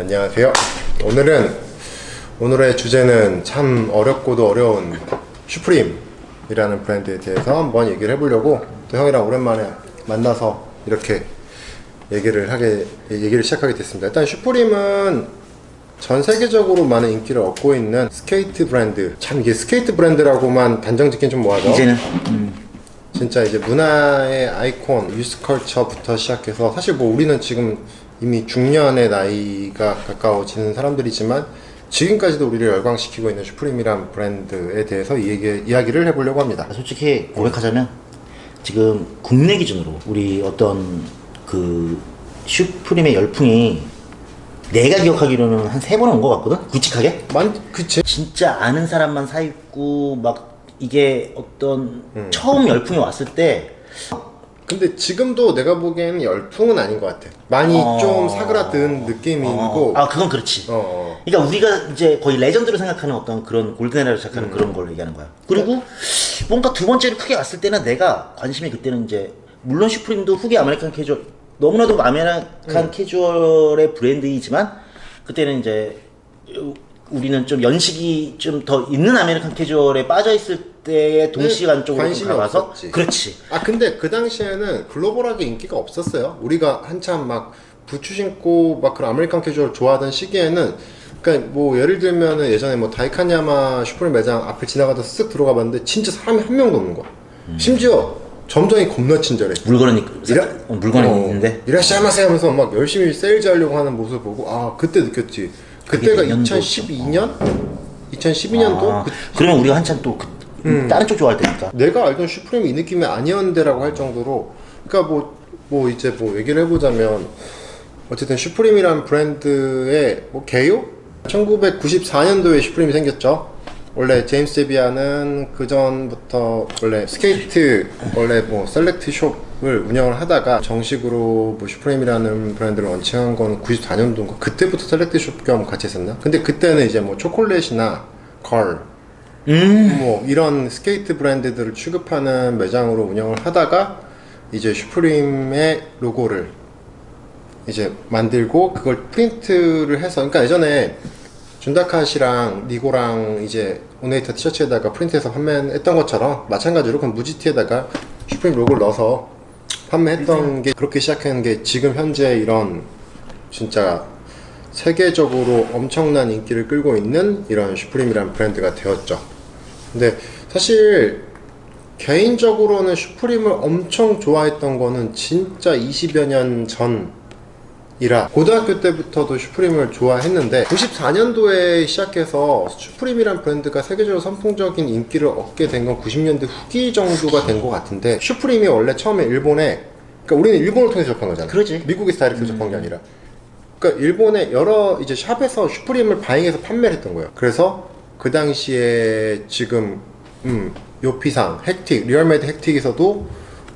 안녕하세요. 오늘의 주제는 참 어렵고도 어려운 슈프림이라는 브랜드에 대해서 한번 얘기를 해보려고 또 형이랑 오랜만에 만나서 이렇게 얘기를 시작하게 됐습니다. 일단 슈프림은 전 세계적으로 많은 인기를 얻고 있는 스케이트 브랜드. 참 이게 스케이트 브랜드라고만 단정 짓긴 좀 뭐하죠? 이제는 진짜 이제 문화의 아이콘, 유스컬처부터 시작해서 사실 뭐 우리는 지금 이미 중년의 나이가 가까워지는 사람들이지만 지금까지도 우리를 열광시키고 있는 슈프림이란 브랜드에 대해서 이야기를 해보려고 합니다. 솔직히 고백하자면 지금 국내 기준으로 우리 어떤 그 슈프림의 열풍이 내가 기억하기로는 한 3번 온 것 같거든? 굵직하게? 그치? 진짜 아는 사람만 사입고 막 이게 어떤 처음 열풍이 왔을 때 근데 지금도 내가 보기에는 열풍은 아닌 것 같아. 많이 좀 사그라든 느낌이고. 그건 그렇지. 그러니까 우리가 이제 거의 레전드로 생각하는 어떤 그런 골든에라로 생각하는 그런 걸 얘기하는 거야. 그리고 뭔가 두 번째로 크게 왔을 때는 내가 관심이 그때는 이제 물론 슈프림도 후기 아메리칸 캐주얼 너무나도 아메리칸 캐주얼의 브랜드이지만 그때는 이제 우리는 좀 연식이 좀 더 있는 아메리칸 캐주얼에 빠져있을 때의 동시간적으로 관심이 가봐서 없었지. 그렇지. 근데 그 당시에는 글로벌하게 인기가 없었어요. 우리가 한참 막 부츠 신고 막 그런 아메리칸 캐주얼 좋아하던 시기에는 그러니까 뭐 예를 들면은 예전에 뭐 다이카니야마 슈프림 매장 앞을 지나가다 쓱 들어가 봤는데 진짜 사람이 한 명도 없는 거야. 심지어 점장이 겁나 친절해. 물건이 있는데 이라시마세 하면서 막 열심히 세일즈 하려고 하는 모습을 보고 그때 느꼈지. 그때가 2012년? 2012년도? 그러면 우리가 한참 또 다른 쪽 좋아할 때니까. 내가 알던 슈프림이 이 느낌이 아니었는데라고 할 정도로 그러니까 뭐 이제 뭐 얘기를 해보자면 어쨌든 슈프림이란 브랜드의 뭐 개요? 1994년도에 슈프림이 생겼죠. 원래 제임스 제비아는 그 전부터 원래 스케이트 원래 뭐 셀렉트 숍을 운영을 하다가 정식으로 뭐 슈프림이라는 브랜드를 런칭한 건 94년도인가 그때부터 셀렉트 숍 겸 같이 했었나? 근데 그때는 이제 뭐 초콜릿이나 걸 뭐 이런 스케이트 브랜드들을 취급하는 매장으로 운영을 하다가 이제 슈프림의 로고를 이제 만들고 그걸 프린트를 해서 그러니까 예전에 준다카시랑 니고랑 이제 오네이터 티셔츠에다가 프린트해서 판매했던 것처럼 마찬가지로 그럼 무지티에다가 슈프림 로고를 넣어서 판매했던 게 그렇게 시작한 게 지금 현재 이런 진짜 세계적으로 엄청난 인기를 끌고 있는 이런 슈프림이라는 브랜드가 되었죠. 근데 사실 개인적으로는 슈프림을 엄청 좋아했던 거는 진짜 20여 년 전이라 고등학교 때부터도 슈프림을 좋아했는데 94년도에 시작해서 슈프림이란 브랜드가 세계적으로 선풍적인 인기를 얻게 된 건 90년대 후기 정도가 된 것 같은데 슈프림이 원래 처음에 일본에 그러니까 우리는 일본을 통해서 접한 거잖아. 그렇지. 미국에서 다이렉트로 접한 게 아니라 그러니까 일본의 여러 이제 샵에서 슈프림을 바잉해서 판매를 했던 거예요. 그래서 그 당시에 지금 요피상, 헥틱, 리얼메이드 헥틱에서도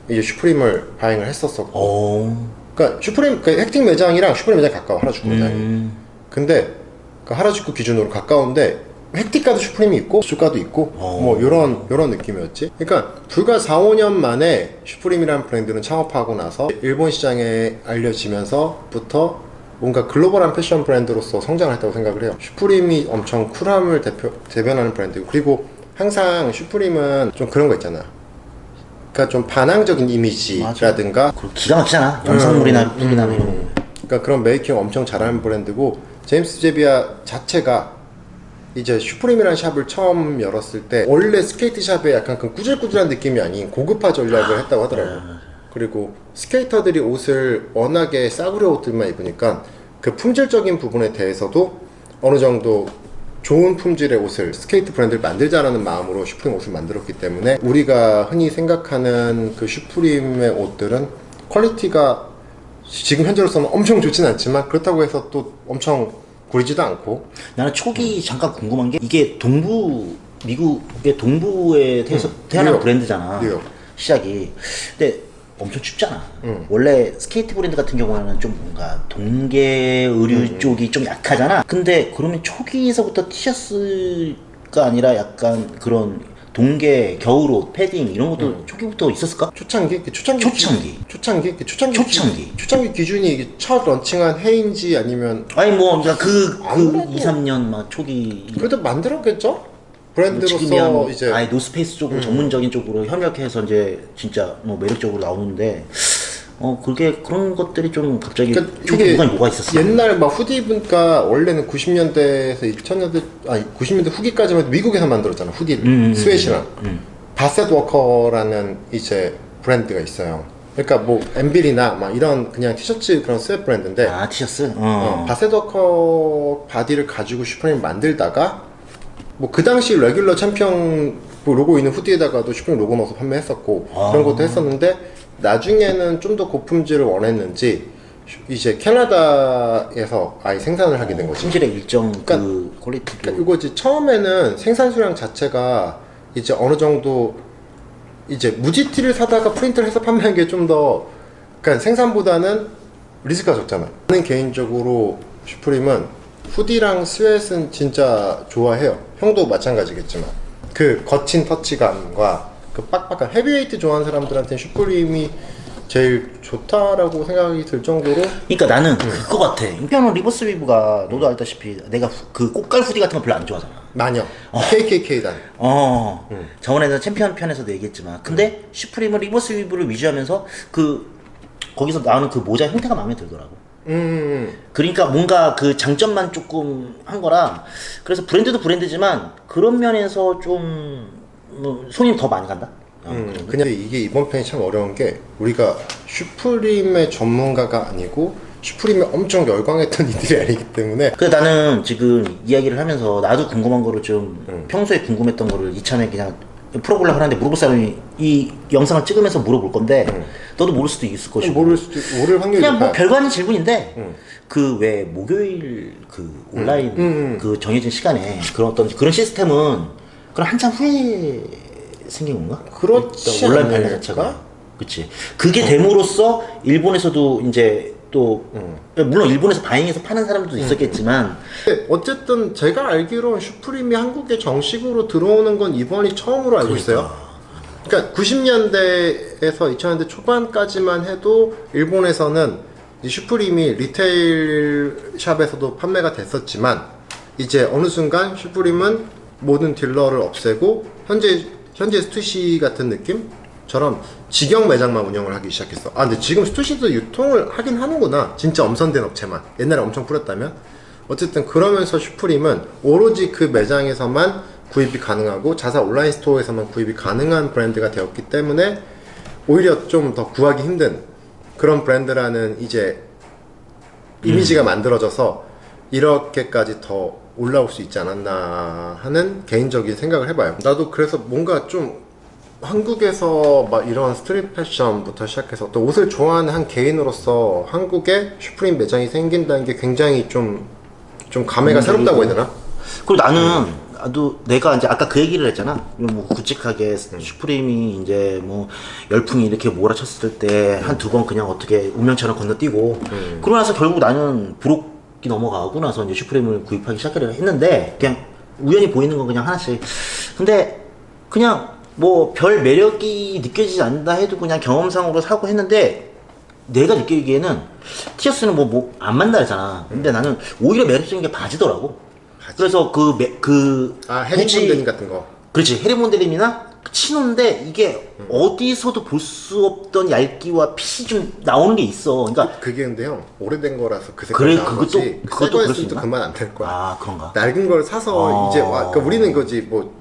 이제 슈프림을 바잉을 했었었고 그러니까 헥틱 매장이랑 슈프림 매장이 가까워. 하라주쿠 매장이. 근데 그 하라주쿠 기준으로 가까운데 헥틱가도 슈프림이 있고 슈가도 있고 뭐 요런 느낌이었지. 그러니까 불과 4, 5년 만에 슈프림이라는 브랜드는 창업하고 나서 일본 시장에 알려지면서부터 뭔가 글로벌한 패션 브랜드로서 성장을 했다고 생각을 해요. 슈프림이 엄청 쿨함을 대변하는 브랜드고 그리고 항상 슈프림은 좀 그런 거 있잖아. 그러니까 좀 반항적인 이미지라든가 그리고 기가 막히잖아. 영상물이나 룩이나 이런 거. 그러니까 그런 메이킹 엄청 잘하는 브랜드고 제임스 제비아 자체가 이제 슈프림이라는 샵을 처음 열었을 때 원래 스케이트 샵에 약간 그 꾸질꾸질한 느낌이 아닌 고급화 전략을 했다고 하더라고. 그리고 스케이터들이 옷을 워낙에 싸구려 옷들만 입으니까 그 품질적인 부분에 대해서도 어느 정도 좋은 품질의 옷을 스케이트 브랜드를 만들자라는 마음으로 슈프림 옷을 만들었기 때문에 우리가 흔히 생각하는 그 슈프림의 옷들은 퀄리티가 지금 현재로서는 엄청 좋진 않지만 그렇다고 해서 또 엄청 구리지도 않고. 나는 초기 잠깐 궁금한 게 이게 미국의 동부에 태어난 뉴욕. 브랜드잖아. 뉴욕. 시작이. 근데 엄청 춥잖아. 원래 스케이트 브랜드 같은 경우는 좀 뭔가 동계 의류 쪽이 좀 약하잖아. 근데 그러면 초기에서부터 티셔츠가 아니라 약간 그런 동계, 겨울옷, 패딩 이런 것도 초기부터 있었을까? 초창기? 초창기 기준이 이게 첫 런칭한 해인지 아니면 아니 뭐 그러니까 그 아무래도- 2, 3년 막 초기 그래도 만들었겠죠? 브랜드로서 지금이야 뭐, 이제 아예 노스페이스 쪽으로 전문적인 쪽으로 협력해서 이제 진짜 뭐 매력적으로 나오는데 그게 그런 것들이 좀 갑자기 그러니까 초기 이게 뭐가 있었어? 옛날 막 후디 분가 원래는 90년대에서 2000년대 아니 90년대 후기까지만 미국에서 만들었잖아. 후디 스웨시랑 바셋 워커라는 이제 브랜드가 있어요. 그러니까 뭐 엠빌이나 막 이런 그냥 티셔츠 그런 스웨트 브랜드인데 아 티셔츠? 바셋 워커 바디를 가지고 슈프림 만들다가 뭐 그 당시 레귤러 챔피언 뭐 로고 있는 후디에다가도 슈프림 로고 넣어서 판매했었고 그런 것도 했었는데 나중에는 좀 더 고품질을 원했는지 이제 캐나다에서 아예 생산을 하게 된 거지. 품질의 일정 그러니까- 그 퀄리티도 그러니까 이거지 처음에는 생산 수량 자체가 이제 어느 정도 이제 무지티를 사다가 프린트를 해서 판매한 게 좀 더 그러니까 생산보다는 리스크가 적잖아. 저는 개인적으로 슈프림은 후디랑 스웨트는 진짜 좋아해요. 형도 마찬가지겠지만 그 거친 터치감과 그 빡빡한 헤비웨이트 좋아하는 사람들한테는 슈프림이 제일 좋다라고 생각이 들 정도로 그러니까 나는 그거 같아. 임평은 리버스 위브가 너도 알다시피 내가 그 꽃갈 후디 같은 거 별로 안 좋아하잖아. 마녀 KKK단 저번에는 챔피언 편에서도 얘기했지만 근데 슈프림은 리버스 위브를 위주하면서 그 거기서 나오는 그 모자 형태가 마음에 들더라고. 그러니까 뭔가 그 장점만 조금 한 거라 그래서 브랜드도 브랜드지만 그런 면에서 좀 손이 더 많이 간다. 그냥 이게 이번 편이 참 어려운 게 우리가 슈프림의 전문가가 아니고 슈프림에 엄청 열광했던 이들이 아니기 때문에 그래서 나는 지금 이야기를 하면서 나도 궁금한 거를 좀 평소에 궁금했던 거를 이참에 그냥 풀어보려고 하는데 물어볼 사람이 이 영상을 찍으면서 물어볼 건데 너도 모를 수도 있을 것이고 모를 확률이 그냥 뭐 높아요. 별거 아닌 질문인데 그 왜 목요일 그 온라인 그 정해진 시간에 그런 어떤 그런 시스템은 그럼 한참 후에 생긴 건가? 그렇지 온라인 발매 않을까? 자체가 그치 그게 됨으로써 일본에서도 이제 또 물론 일본에서 바잉해서 파는 사람들도 있었겠지만 근데 어쨌든 제가 알기로는 슈프림이 한국에 정식으로 들어오는 건 이번이 처음으로 알고 있어요. 그러니까 90년대에서 2000년대 초반까지만 해도 일본에서는 이 슈프림이 리테일 샵에서도 판매가 됐었지만 이제 어느 순간 슈프림은 모든 딜러를 없애고 현재 스투시 같은 느낌처럼 직영 매장만 운영을 하기 시작했어. 아 근데 지금 스투시도 유통을 하긴 하는구나. 진짜 엄선된 업체만. 옛날에 엄청 뿌렸다면. 어쨌든 그러면서 슈프림은 오로지 그 매장에서만 구입이 가능하고 자사 온라인 스토어에서만 구입이 가능한 브랜드가 되었기 때문에 오히려 좀 더 구하기 힘든 그런 브랜드라는 이제 이미지가 만들어져서 이렇게까지 더 올라올 수 있지 않았나 하는 개인적인 생각을 해봐요. 나도 그래서 뭔가 좀 한국에서 막 이런 스트릿 패션부터 시작해서 또 옷을 좋아하는 한 개인으로서 한국에 슈프림 매장이 생긴다는 게 굉장히 좀 감회가 새롭다고 해야 되나? 그리고 나도 내가 이제 아까 그 얘기를 했잖아. 뭐 굵직하게 슈프림이 이제 뭐 열풍이 이렇게 몰아쳤을 때 한 두 번 그냥 어떻게 운명처럼 건너뛰고 그러고 나서 결국 나는 브록이 넘어가고 나서 이제 슈프림을 구입하기 시작하려 했는데 그냥 우연히 보이는 건 그냥 하나씩. 근데 그냥 뭐 별 매력이 느껴지지 않는다 해도 그냥 경험상으로 사고 했는데 내가 느끼기에는 티셔츠는 뭐 안 만나 했잖아. 근데 나는 오히려 매력적인 게 바지더라고. 그래서 해리 굳이- 몬데님 같은 거. 그렇지 헤리몬데님이나 치노인데 이게 어디서도 볼 수 없던 얇기와 핏이 좀 나오는 게 있어. 그러니까 그게 근데요 오래된 거라서 그 색깔 그래, 나온 그것도- 거지. 그것도 새 그럴 수 거였으면 또 있나? 그만 안 될 거야. 아 그런가? 낡은 걸 사서 이제 그러니까 우리는 이거지 뭐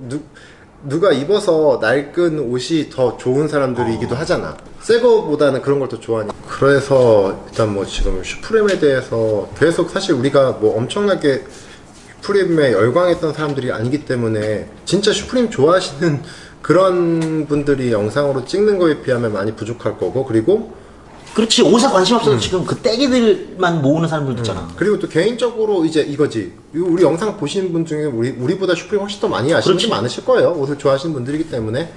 누가 입어서 낡은 옷이 더 좋은 사람들이기도 하잖아. 새 거보다는 그런 걸 더 좋아하니. 그래서 일단 뭐 지금 슈프림에 대해서 계속 사실 우리가 뭐 엄청나게 슈프림에 열광했던 사람들이 아니기 때문에 진짜 슈프림 좋아하시는 그런 분들이 영상으로 찍는 거에 비하면 많이 부족할 거고 그리고 그렇지 옷에 관심 없어서 지금 그 떼기들만 모으는 사람들도 있잖아. 그리고 또 개인적으로 이제 이거지. 우리 영상 보시는 분 중에 우리보다 슈프림 훨씬 더 많이 아시는 분이 많으실 거예요. 옷을 좋아하시는 분들이기 때문에.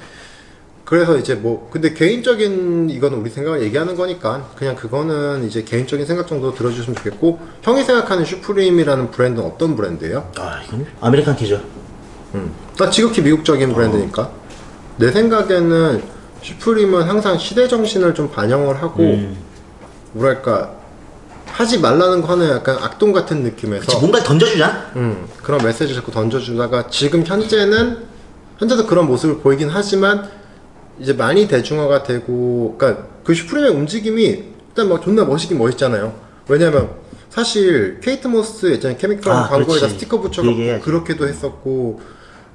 그래서 이제 뭐 근데 개인적인 이거는 우리 생각을 얘기하는 거니까 그냥 그거는 이제 개인적인 생각 정도 들어주시면 좋겠고 형이 생각하는 슈프림이라는 브랜드는 어떤 브랜드예요? 아 이건 아메리칸 티죠. 나 지극히 미국적인 브랜드니까. 내 생각에는 슈프림은 항상 시대 정신을 좀 반영을 하고 뭐랄까 하지 말라는 거 하는 약간 악동 같은 느낌에서 그치, 뭔가 던져주잖아. 그런 메시지를 자꾸 던져주다가 지금 현재도 그런 모습을 보이긴 하지만 이제 많이 대중화가 되고 그러니까 그 슈프림의 움직임이 일단 막 존나 멋있긴 멋있잖아요. 왜냐면 사실 케이트 모스 예전에 케미컬 광고에다 그렇지. 스티커 붙여갖고 얘기해야지. 그렇게도 했었고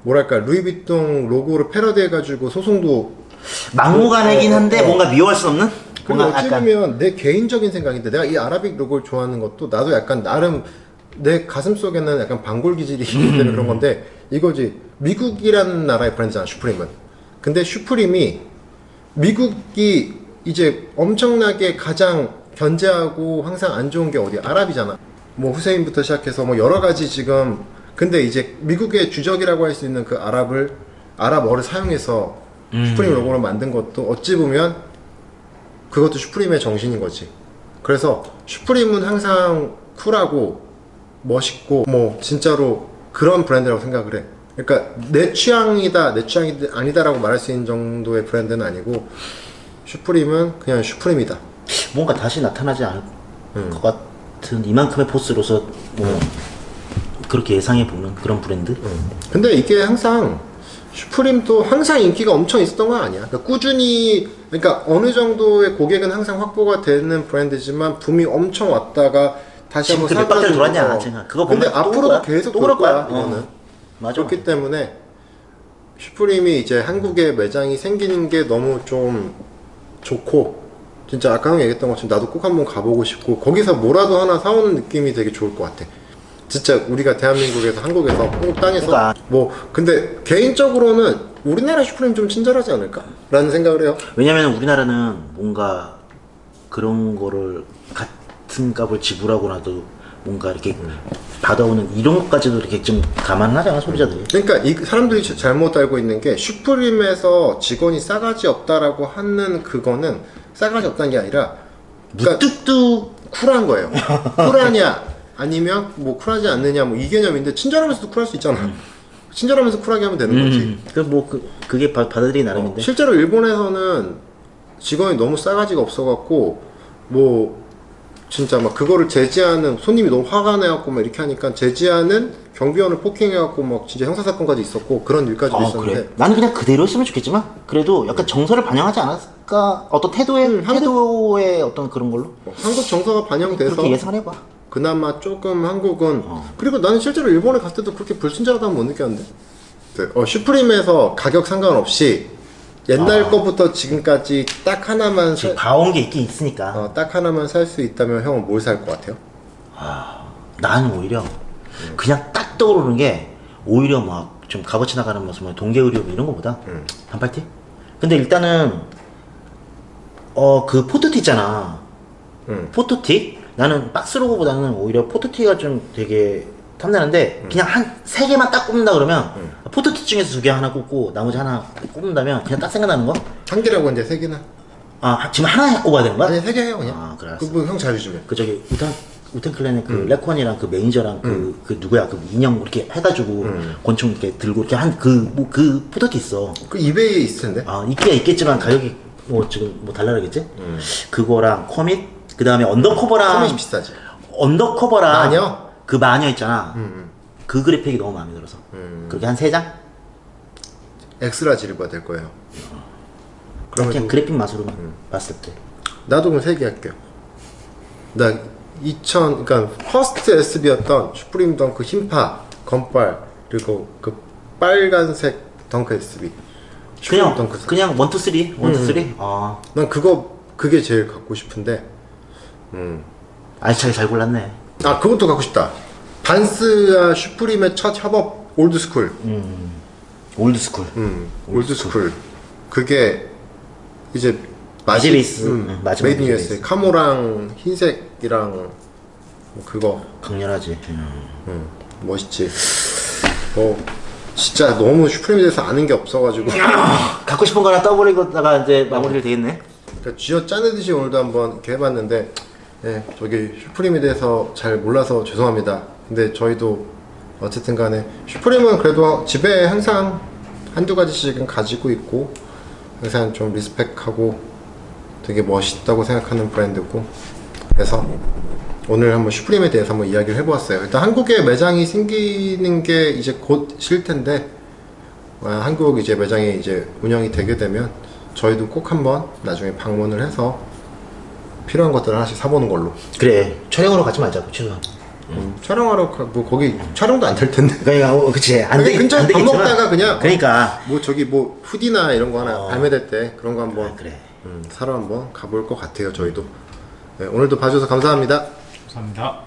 뭐랄까 루이비통 로고를 패러디해가지고 소송도 막무가내긴 한데 뭔가 미워할 수 없는? 그리고 뭔가 어찌 약간 보면 내 개인적인 생각인데 내가 이 아라빅 로고를 좋아하는 것도 나도 약간 나름 내 가슴 속에는 약간 반골 기질이 있기 때문에 그런 건데 이거지 미국이라는 나라의 브랜드잖아 슈프림은. 근데 슈프림이 미국이 이제 엄청나게 가장 견제하고 항상 안 좋은 게 어디야? 아랍이잖아. 뭐 후세인부터 시작해서 뭐 여러 가지 지금 근데 이제 미국의 주적이라고 할 수 있는 그 아랍어를 사용해서 슈프림 로고를 만든 것도 어찌 보면 그것도 슈프림의 정신인 거지. 그래서 슈프림은 항상 쿨하고 멋있고 뭐 진짜로 그런 브랜드라고 생각을 해. 그러니까 내 취향이다, 내 취향이 아니다라고 말할 수 있는 정도의 브랜드는 아니고 슈프림은 그냥 슈프림이다. 뭔가 다시 나타나지 않을 것 같은 이만큼의 포스로서 뭐 그렇게 예상해 보는 그런 브랜드. 근데 이게 항상 슈프림도 항상 인기가 엄청 있었던 건 아니야. 그러니까 꾸준히 그러니까 어느 정도의 고객은 항상 확보가 되는 브랜드지만 붐이 엄청 왔다가 다시 지금 한번 몇 바퀴를 사그라들고. 돌았냐, 제가. 그거 근데 보면 또 앞으로도 그럴 거야. 계속 또 돌 그럴 거야. 거야. 이거는. 맞아. 그렇기 때문에 슈프림이 이제 한국에 매장이 생기는 게 너무 좀 좋고 진짜 아까 형 얘기했던 것처럼 나도 꼭 한번 가보고 싶고 거기서 뭐라도 하나 사오는 느낌이 되게 좋을 것 같아. 진짜 우리가 대한민국에서 한국에서 한국 땅에서 그러니까. 뭐 근데 개인적으로는 우리나라 슈프림 좀 친절하지 않을까? 라는 생각을 해요. 왜냐면 우리나라는 뭔가 그런 거를 같은 값을 지불하고 나도 뭔가 이렇게 받아오는 이런 것까지도 이렇게 좀 감안하잖아 소비자들이. 그러니까 이 사람들이 잘못 알고 있는 게 슈프림에서 직원이 싸가지 없다라고 하는 그거는 싸가지 없다는 게 아니라 그러니까 무뚝뚝 쿨한 거예요. 쿨하냐 아니면 뭐 쿨하지 않느냐 뭐 이 개념인데 친절하면서도 쿨할 수 있잖아. 친절하면서 쿨하게 하면 되는 거지. 그게 받아들이기 나름인데. 실제로 일본에서는 직원이 너무 싸가지가 없어갖고 뭐 진짜 막 그거를 제지하는 손님이 너무 화가 나갖고 막 이렇게 하니까 제지하는 경비원을 폭행해갖고 막 진짜 형사사건까지 있었고 그런 일까지도 있었는데 그래. 나는 그냥 그대로 했으면 좋겠지만 그래도 약간 정서를 반영하지 않았을까? 어떤 태도의 어떤 그런 걸로 한국 정서가 반영돼서 그렇게 예상을 해봐. 그나마 조금 한국은 그리고 나는 실제로 일본에 갔을 때도 그렇게 불친절하다는 못 느꼈는데 슈프림에서 가격 상관없이 옛날 거부터 지금까지 딱 하나만 지금 봐온 게 있긴 있으니까. 딱 하나만 살 수 있다면 형은 뭘 살 것 같아요? 나는 오히려 그냥 딱 떠오르는 게 오히려 막 좀 값어치 나가는 모습, 동계의료 이런 거보다 반팔티? 근데 일단은 그 포토티 있잖아. 포토티? 나는 박스 로고보다는 오히려 포토티가 좀 되게 탐나는데 그냥 한 3개만 딱 꼽는다 그러면 포토티 중에서 2개 하나 꼽고 나머지 하나 꼽는다면 그냥 딱 생각나는 거? 한 개라고 이제 3개나? 지금 하나 꼽아야 되는 거야? 아니 3개 해요 그냥. 그래. 그거 형 자유주면. 그 저기 우텐클랜의 그 레콘이랑 그 매니저랑 그 누구야 그 인형 이렇게 해가지고 권총 이렇게 들고 이렇게 한 그 포토티 있어. 그 이베이에 있을 텐데. 있겠지만 가격이 뭐 지금 뭐 달라르겠지? 그거랑 커밋 그 다음에 언더커버랑 커밋이 비싸지. 언더커버랑 마녀? 그 마녀 있잖아. 그 그래픽이 너무 마음에 들어서 그렇게 한 3장? 엑스라지를 받을 거예요. 그냥 그래픽 맛으로만 봤을 때. 나도 그럼 3개 할게요. 나 그러니까 퍼스트 SB였던 슈프림 덩크 흰파 건빨 그리고 그 빨간색 덩크 SB. 슈프림 덩크. 그냥 1, 2, 3? 난 그게 제일 갖고 싶은데. 알차게 잘 골랐네. 그것도 갖고 싶다. 반스와 슈프림의 첫 협업 올드스쿨. 올드스쿨. 올드스쿨. 그게 이제 마지리스. 메이드 인 USA 카모랑 흰색이랑 뭐 그거 강렬하지. 멋있지. 진짜 너무 슈프림에 대해서 아는 게 없어가지고 갖고 싶은 거 하나 떠버리고다가 이제 마무리를 되겠네. 그러니까 쥐어 짜내듯이 오늘도 한번 이렇게 해봤는데 저기 슈프림에 대해서 잘 몰라서 죄송합니다. 근데 저희도 어쨌든 간에 슈프림은 그래도 집에 항상 한두 가지씩은 가지고 있고 항상 좀 리스펙하고 되게 멋있다고 생각하는 브랜드고, 그래서 오늘 한번 슈프림에 대해서 한번 이야기를 해보았어요. 일단 한국에 매장이 생기는 게 이제 곧 실 텐데, 한국 이제 매장이 이제 운영이 되게 되면 저희도 꼭 한번 나중에 방문을 해서 필요한 것들 하나씩 사보는 걸로. 그래, 촬영으로 가지 말자고, 최소한. 촬영하러 뭐 거기 촬영도 안 될 텐데. 그러니까, 그치. 안 여기 되겠, 근처에 안 밥 되겠지만. 먹다가 그냥 그러니까. 뭐 저기 뭐 후디나 이런 거 하나 발매될 때 그런 거 한번 아, 그래. 사러 한번 가볼 것 같아요, 저희도. 네, 오늘도 봐주셔서 감사합니다. 감사합니다.